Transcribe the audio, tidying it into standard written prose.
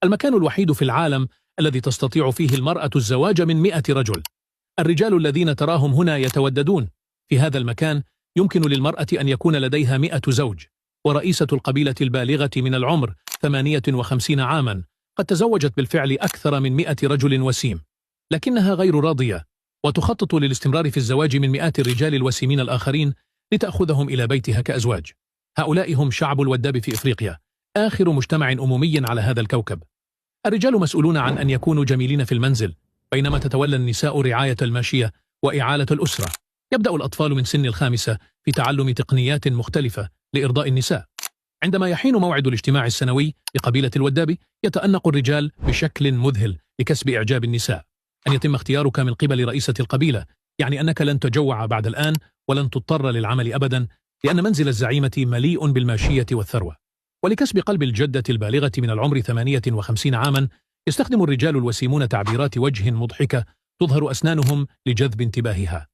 المكان الوحيد في العالم الذي تستطيع فيه المرأة الزواج من 100 رجل. الرجال الذين تراهم هنا يتوددون. في هذا المكان يمكن للمرأة أن يكون لديها 100 زوج، ورئيسة القبيلة البالغة من العمر 58 عاما قد تزوجت بالفعل أكثر من 100 رجل وسيم، لكنها غير راضية وتخطط للاستمرار في الزواج من مئات الرجال الوسيمين الآخرين لتأخذهم إلى بيتها كأزواج. هؤلاء هم شعب الوداب في إفريقيا، آخر مجتمع أمومي على هذا الكوكب. الرجال مسؤولون عن أن يكونوا جميلين في المنزل، بينما تتولى النساء رعاية الماشية وإعالة الأسرة. يبدأ الأطفال من سن ال5 في تعلم تقنيات مختلفة لإرضاء النساء. عندما يحين موعد الاجتماع السنوي لقبيلة الوداب، يتأنق الرجال بشكل مذهل لكسب إعجاب النساء. أن يتم اختيارك من قبل رئيسة القبيلة يعني أنك لن تجوع بعد الآن ولن تضطر للعمل أبدا، لأن منزل الزعيمة مليء بالماشية والثروة. ولكسب قلب الجدة البالغة من العمر 58 عاما، يستخدم الرجال الوسيمون تعبيرات وجه مضحكة تظهر أسنانهم لجذب انتباهها.